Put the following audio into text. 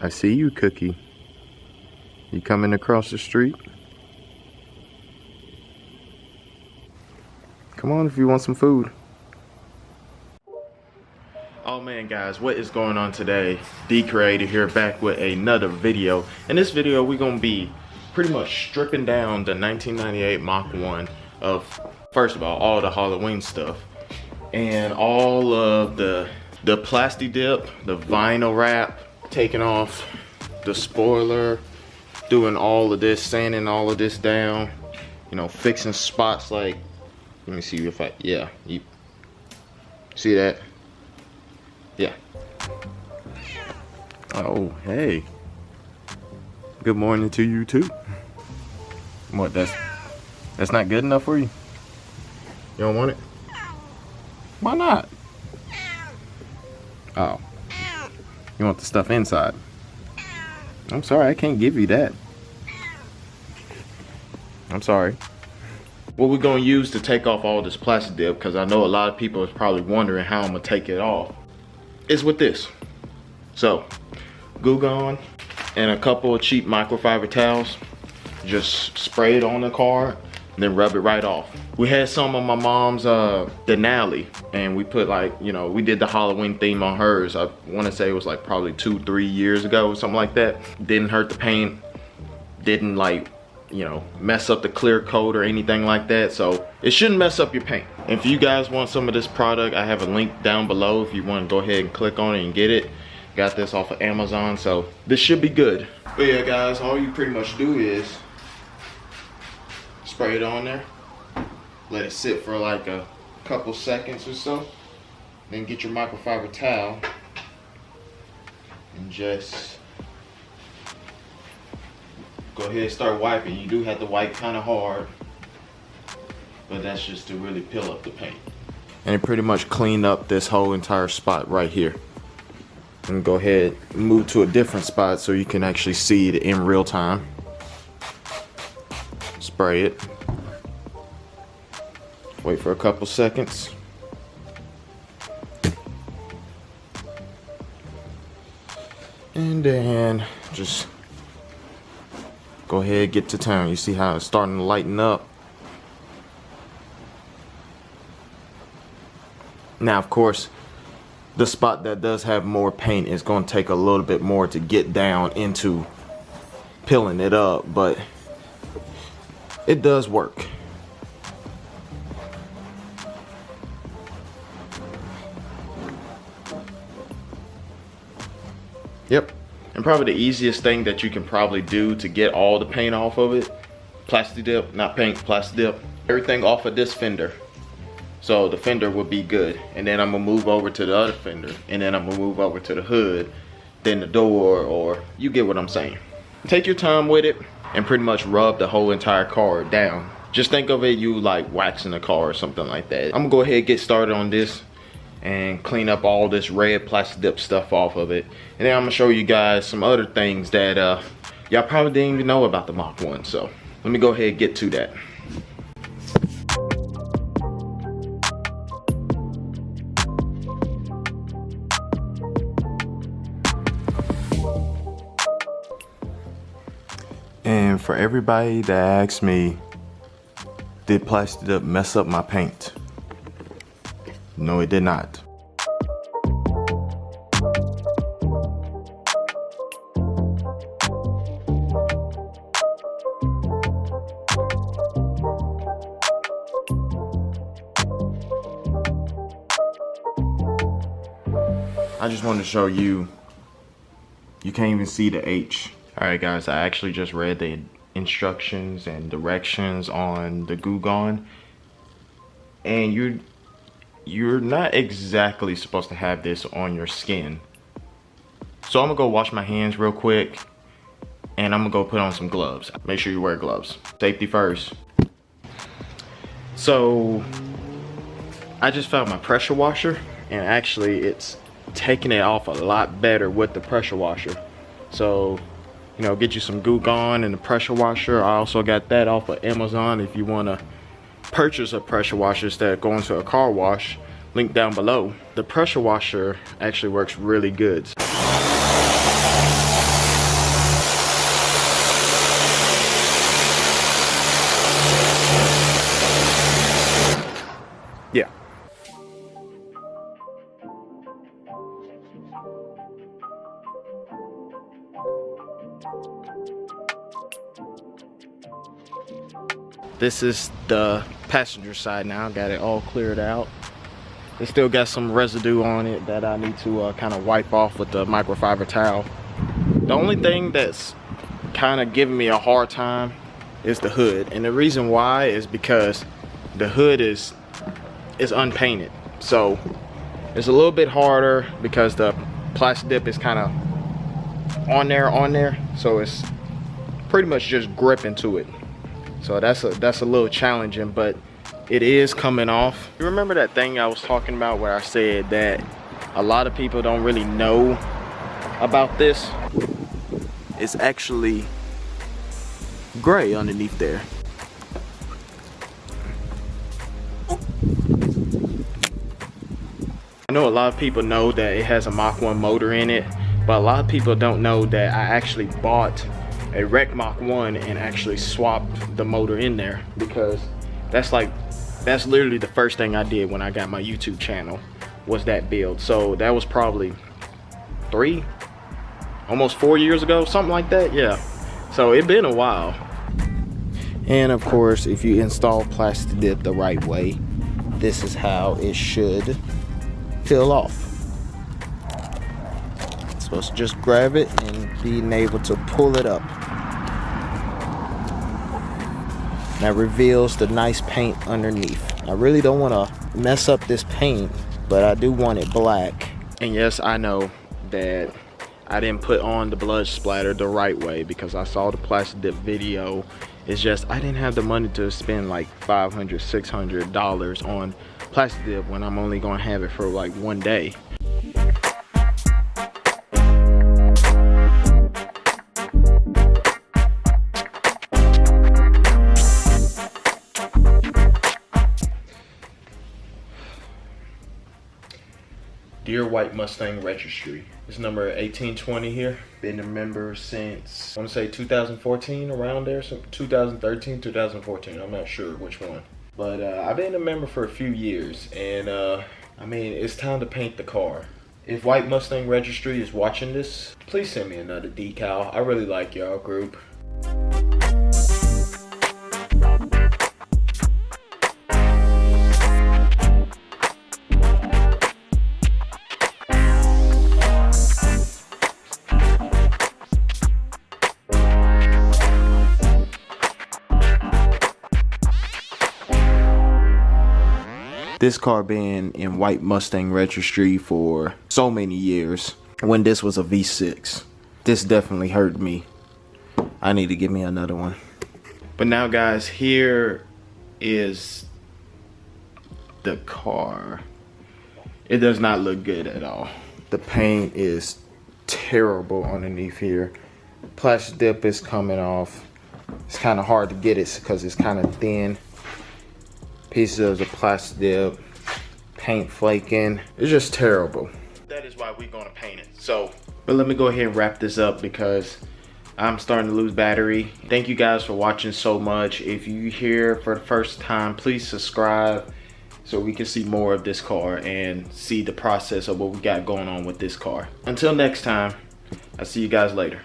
I see you, Cookie. You coming across the street? Come on if you want some food. Oh man guys, what is going on today? D Creator here, back with another video. In this video we're gonna be pretty much stripping down the 1998 Mach 1 of, first of all the Halloween stuff and all of the Plasti Dip, the vinyl wrap, taking off the spoiler, doing all of this, sanding all of this down, you know, fixing spots like, let me see if I, yeah, you see that? Yeah. Oh, hey. Good morning to you too. What, that's not good enough for you? You don't want it? Why not? Oh. You want the stuff inside? I'm sorry, I can't give you that. I'm sorry. What we're gonna use to take off all this Plasti Dip, because I know a lot of people is probably wondering how I'm gonna take it off, is with this. So, Goo Gone and a couple of cheap microfiber towels. Just spray it on the car and then rub it right off. We had some of my mom's Denali, and we put, like, you know, we did the Halloween theme on hers. I want to say it was like probably 2-3 years ago or something like that. Didn't hurt the paint, didn't, like, you know, mess up the clear coat or anything like that. So it shouldn't mess up your paint. If you guys want some of this product, I have a link down below if you want to go ahead and click on it and get it. Got this off of Amazon, so this should be good. But yeah guys, all you pretty much do is spray it on there, let it sit for like a couple seconds or so, then get your microfiber towel and just go ahead and start wiping. You do have to wipe kind of hard, but that's just to really peel up the paint. And it pretty much cleaned up this whole entire spot right here. And go ahead and move to a different spot so you can actually see it in real time. Spray it. Wait for a couple seconds. And then just go ahead, get to town. You see how it's starting to lighten up? Now, of course, the spot that does have more paint is going to take a little bit more to get down into peeling it up, but it does work. Yep. And probably the easiest thing that you can probably do to get all the paint off of it, Plasti Dip, not paint, Plasti Dip, everything off of this fender. So the fender will be good. And then I'm gonna move over to the other fender, and then I'm gonna move over to the hood, then the door, or you get what I'm saying. Take your time with it and pretty much rub the whole entire car down. Just think of it, you like waxing a car or something like that. I'm gonna go ahead and get started on this and clean up all this red Plasti Dip stuff off of it. And then I'm gonna show you guys some other things that y'all probably didn't even know about the Mach 1. So let me go ahead and get to that. And for everybody that asks me, did Plasti Dip mess up my paint? No, it did not. I just wanted to show you, you can't even see the H. Alright guys, I actually just read the instructions and directions on the Goo Gone, and you're not exactly supposed to have this on your skin. So I'm gonna go wash my hands real quick, and I'm gonna go put on some gloves. Make sure you wear gloves. Safety first. So I just found my pressure washer, and actually it's taking it off a lot better with the pressure washer. So, you know, get you some Goo Gone and the pressure washer. I also got that off of Amazon if you want to purchase a pressure washer instead of going to a car wash. Link down below. The pressure washer actually works really good. This is the passenger side now. Got it all cleared out. It still got some residue on it that I need to kind of wipe off with the microfiber towel. The only thing that's kind of giving me a hard time is the hood, and the reason why is because the hood is unpainted, so it's a little bit harder because the Plasti Dip is kind of on there, so it's pretty much just gripping to it. So that's a little challenging, but it is coming off. You remember that thing I was talking about where I said that a lot of people don't really know about this? It's actually gray underneath there. I know a lot of people know that it has a Mach 1 motor in it, but a lot of people don't know that I actually bought a wreck Mach 1 and actually swapped the motor in there, because that's literally the first thing I did when I got my YouTube channel, was that build. So that was probably almost 4 years ago, something like that. Yeah, so it's been a while. And of course, if you install Plasti Dip the right way, this is how it should peel off. It's supposed to just grab it and being able to pull it up. That reveals the nice paint underneath. I really don't want to mess up this paint, but I do want it black. And yes, I know that I didn't put on the blood splatter the right way because I saw the Plasti Dip video. It's just I didn't have the money to spend like $500, $600 on Plasti Dip when I'm only gonna have it for like one day. Dear White Mustang Registry. It's number 1820 here. Been a member since, I want to say 2014, around there. So 2013, 2014. I'm not sure which one. But I've been a member for a few years. And I mean, it's time to paint the car. If White Mustang Registry is watching this, please send me another decal. I really like y'all group. This car been in White Mustang Registry for so many years when this was a V6. This definitely hurt me. I need to get me another one. But now guys, here is the car. It does not look good at all. The paint is terrible underneath here. Plasti Dip is coming off. It's kind of hard to get it because it's kind of thin. Pieces of the Plasti Dip, paint flaking. It's just terrible. That is why we're gonna paint it. So, but let me go ahead and wrap this up because I'm starting to lose battery. Thank you guys for watching so much. If you're here for the first time, please subscribe so we can see more of this car and see the process of what we got going on with this car. Until next time, I'll see you guys later.